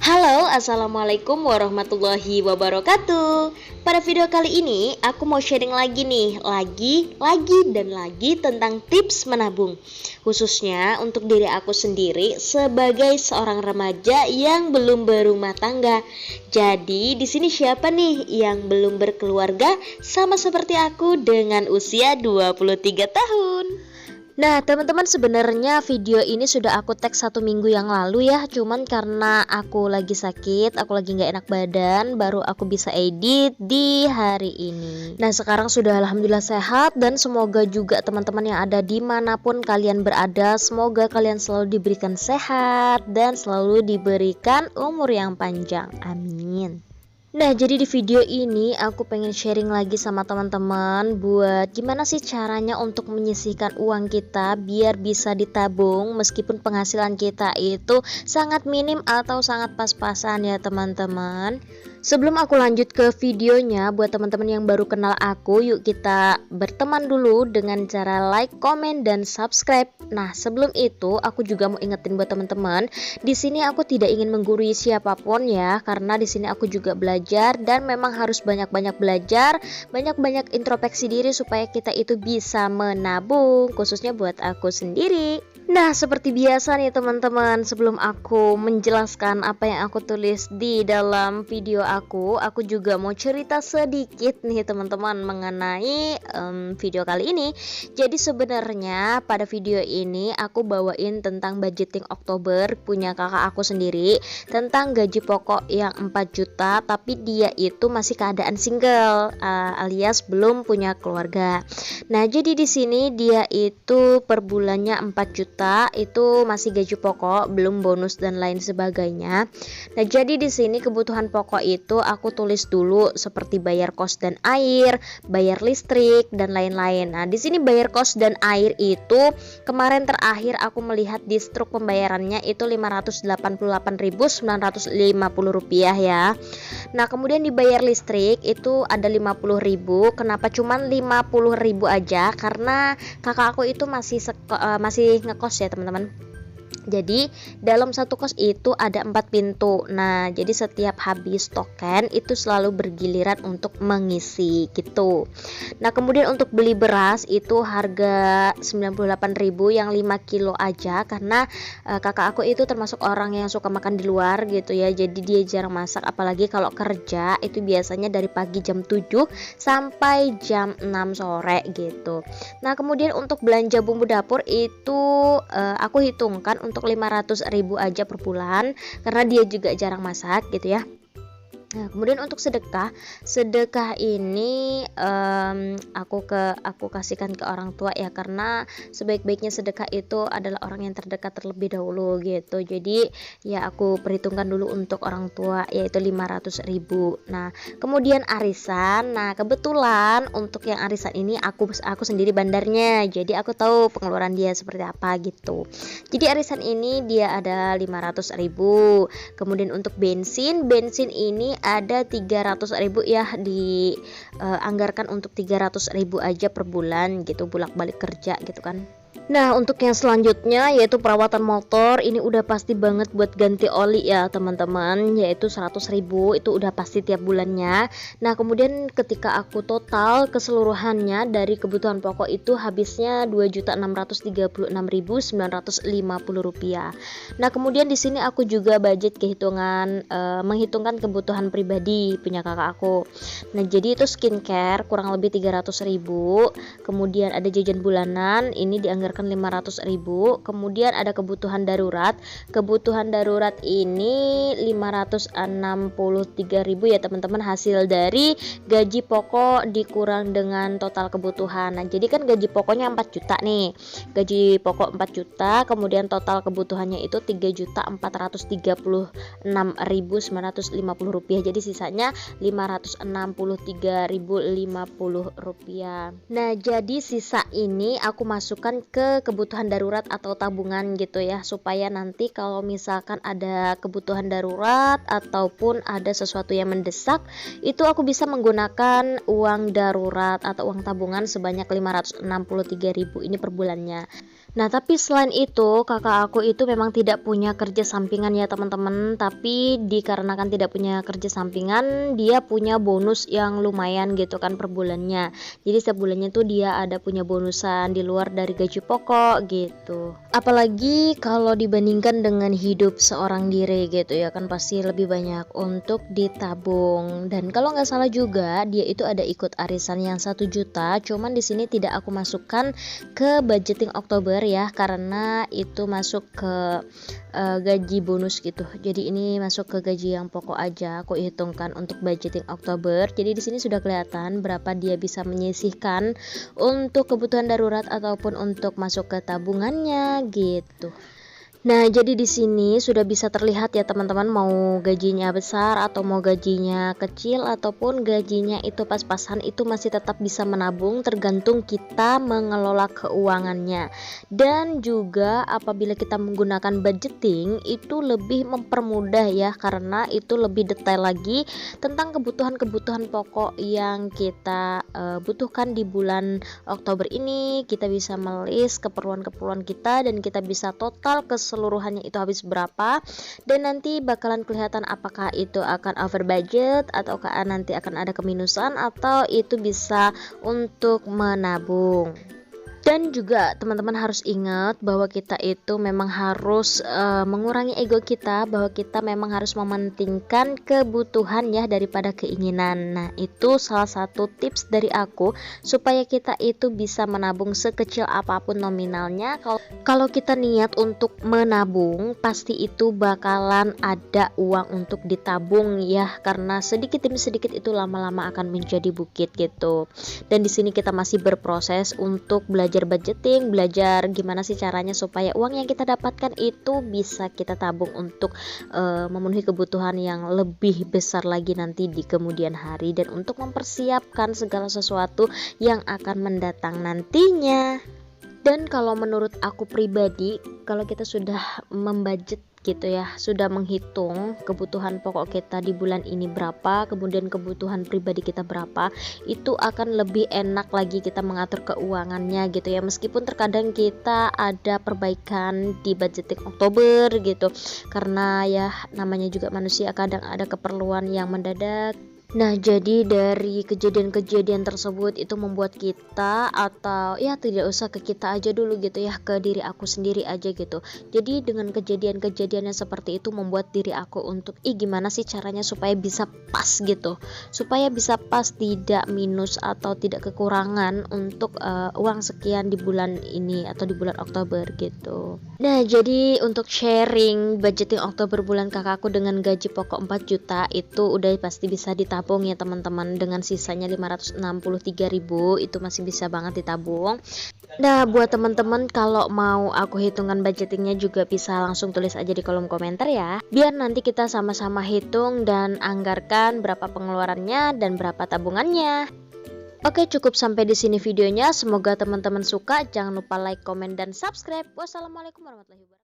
Halo, assalamualaikum warahmatullahi wabarakatuh. Pada video kali ini aku mau sharing lagi nih, lagi tentang tips menabung, khususnya untuk diri aku sendiri sebagai seorang remaja yang belum berumah tangga. Jadi di sini siapa nih yang belum berkeluarga sama seperti aku dengan usia 23 tahun? Nah teman-teman, sebenarnya video ini sudah aku tag 1 minggu yang lalu ya. Cuman karena aku lagi sakit, aku lagi gak enak badan, baru aku bisa edit di hari ini. Nah sekarang sudah alhamdulillah sehat. Dan semoga juga teman-teman yang ada dimanapun kalian berada, semoga kalian selalu diberikan sehat dan selalu diberikan umur yang panjang, amin. Nah jadi di video ini aku pengen sharing lagi sama teman-teman buat gimana sih caranya untuk menyisihkan uang kita biar bisa ditabung meskipun penghasilan kita itu sangat minim atau sangat pas-pasan ya teman-teman. Sebelum aku lanjut ke videonya, buat teman-teman yang baru kenal aku, yuk kita berteman dulu dengan cara like, komen, dan subscribe. Nah sebelum itu aku juga mau ingetin buat teman-teman, di sini aku tidak ingin menggurui siapapun ya, karena di sini aku juga belajar dan memang harus banyak-banyak belajar, banyak-banyak introspeksi diri supaya kita itu bisa menabung, khususnya buat aku sendiri. Nah seperti biasa nih teman-teman, sebelum aku menjelaskan apa yang aku tulis di dalam video aku juga mau cerita sedikit nih teman-teman mengenai video kali ini. Jadi sebenarnya pada video ini aku bawain tentang budgeting Oktober punya kakak aku sendiri, tentang gaji pokok yang 4 juta tapi dia itu masih keadaan single, alias belum punya keluarga. Nah jadi di sini dia itu per bulannya 4 juta, itu masih gaji pokok, belum bonus dan lain sebagainya. Nah, jadi di sini kebutuhan pokok itu aku tulis dulu seperti bayar kos dan air, bayar listrik dan lain-lain. Nah, di sini bayar kos dan air itu kemarin terakhir aku melihat di struk pembayarannya itu Rp588.950 ya. Nah, kemudian dibayar listrik itu ada 50.000. Kenapa cuman 50.000 aja? Karena kakak aku itu masih ngekos ya teman-teman. Jadi dalam satu kos itu ada 4 pintu. Nah jadi setiap habis token itu selalu bergiliran untuk mengisi gitu. Nah kemudian untuk beli beras itu harga 98.000 yang 5 kilo aja, karena kakak aku itu termasuk orang yang suka makan di luar gitu ya. Jadi dia jarang masak, apalagi kalau kerja itu biasanya dari pagi jam 7 sampai jam 6 sore gitu. Nah kemudian untuk belanja bumbu dapur itu aku hitungkan untuk 500.000 aja per bulan, karena dia juga jarang masak gitu ya. Nah kemudian untuk sedekah ini aku kasihkan ke orang tua ya, karena sebaik-baiknya sedekah itu adalah orang yang terdekat terlebih dahulu gitu. Jadi ya aku perhitungkan dulu untuk orang tua yaitu 500.000. Nah kemudian arisan, nah kebetulan untuk yang arisan ini aku sendiri bandarnya, jadi aku tahu pengeluaran dia seperti apa gitu. Jadi arisan ini dia ada 500.000. Kemudian untuk bensin ini ada 300.000 ya, dianggarkan untuk 300.000 aja per bulan gitu, bolak-balik kerja gitu kan. Nah untuk yang selanjutnya yaitu perawatan motor, ini udah pasti banget buat ganti oli ya teman-teman, yaitu 100.000, itu udah pasti tiap bulannya. Nah kemudian ketika aku total keseluruhannya dari kebutuhan pokok itu habisnya Rp2.636.950. Nah kemudian di sini aku juga budget menghitungkan kebutuhan pribadi punya kakak aku. Nah jadi itu skincare kurang lebih 300.000, kemudian ada jajan bulanan ini dianggarkan 500.000. Kemudian ada kebutuhan darurat ini 563.000 ya teman-teman, hasil dari gaji pokok dikurang dengan total kebutuhan. Nah jadi kan gaji pokoknya 4 juta nih, gaji pokok 4 juta, kemudian total kebutuhannya itu Rp3.436.950, jadi sisanya Rp563.050. Nah jadi sisa ini aku masukkan ke kebutuhan darurat atau tabungan gitu ya, supaya nanti kalau misalkan ada kebutuhan darurat ataupun ada sesuatu yang mendesak, itu aku bisa menggunakan uang darurat atau uang tabungan sebanyak 563.000 ini per bulannya. Nah, tapi selain itu, kakak aku itu memang tidak punya kerja sampingan ya teman-teman. Tapi dikarenakan tidak punya kerja sampingan, dia punya bonus yang lumayan gitu kan per bulannya. Jadi setiap bulannya tuh dia ada punya bonusan di luar dari gaji pokok gitu. Apalagi kalau dibandingkan dengan hidup seorang diri gitu ya kan, pasti lebih banyak untuk ditabung. Dan kalau nggak salah juga dia itu ada ikut arisan yang 1 juta. Cuman di sini tidak aku masukkan ke budgeting Oktober ya, karena itu masuk ke gaji bonus gitu. Jadi ini masuk ke gaji yang pokok aja aku hitungkan untuk budgeting Oktober. Jadi di sini sudah kelihatan berapa dia bisa menyisihkan untuk kebutuhan darurat ataupun untuk masuk ke tabungannya gitu. Nah, jadi di sini sudah bisa terlihat ya teman-teman, mau gajinya besar atau mau gajinya kecil ataupun gajinya itu pas-pasan, itu masih tetap bisa menabung tergantung kita mengelola keuangannya. Dan juga apabila kita menggunakan budgeting itu lebih mempermudah ya, karena itu lebih detail lagi tentang kebutuhan-kebutuhan pokok yang kita butuhkan di bulan Oktober ini. Kita bisa melis keperluan-keperluan kita dan kita bisa total keseluruhannya itu habis berapa, dan nanti bakalan kelihatan apakah itu akan over budget ataukah nanti akan ada keminusan atau itu bisa untuk menabung. Dan juga teman-teman harus ingat bahwa kita itu memang harus mengurangi ego kita, bahwa kita memang harus mementingkan kebutuhan ya daripada keinginan. Nah, itu salah satu tips dari aku supaya kita itu bisa menabung sekecil apapun nominalnya. Kalau kita niat untuk menabung, pasti itu bakalan ada uang untuk ditabung ya, karena sedikit demi sedikit itu lama-lama akan menjadi bukit gitu. Dan di sini kita masih berproses untuk belajar budgeting, belajar gimana sih caranya supaya uang yang kita dapatkan itu bisa kita tabung untuk memenuhi kebutuhan yang lebih besar lagi nanti di kemudian hari, dan untuk mempersiapkan segala sesuatu yang akan mendatang nantinya. Dan kalau menurut aku pribadi, kalau kita sudah membudget gitu ya, sudah menghitung kebutuhan pokok kita di bulan ini berapa, kemudian kebutuhan pribadi kita berapa, itu akan lebih enak lagi kita mengatur keuangannya gitu ya. Meskipun terkadang kita ada perbaikan di budgeting Oktober gitu, karena ya namanya juga manusia, kadang ada keperluan yang mendadak. Nah, jadi dari kejadian-kejadian tersebut itu membuat kita, atau ya tidak usah ke kita aja dulu gitu ya, ke diri aku sendiri aja gitu. Jadi dengan kejadian-kejadian yang seperti itu membuat diri aku untuk gimana sih caranya supaya bisa pas gitu, supaya bisa pas, tidak minus atau tidak kekurangan untuk uang sekian di bulan ini atau di bulan Oktober gitu. Nah, jadi untuk sharing budgeting Oktober bulan kakakku dengan gaji pokok 4 juta itu udah pasti bisa ditabung ya teman-teman. Dengan sisanya 563.000 itu masih bisa banget ditabung. Nah, buat teman-teman kalau mau aku hitungan budgetingnya juga bisa langsung tulis aja di kolom komentar ya, biar nanti kita sama-sama hitung dan anggarkan berapa pengeluarannya dan berapa tabungannya. Oke, cukup sampai di sini videonya. Semoga teman-teman suka. Jangan lupa like, komen, dan subscribe. Wassalamualaikum warahmatullahi wabarakatuh.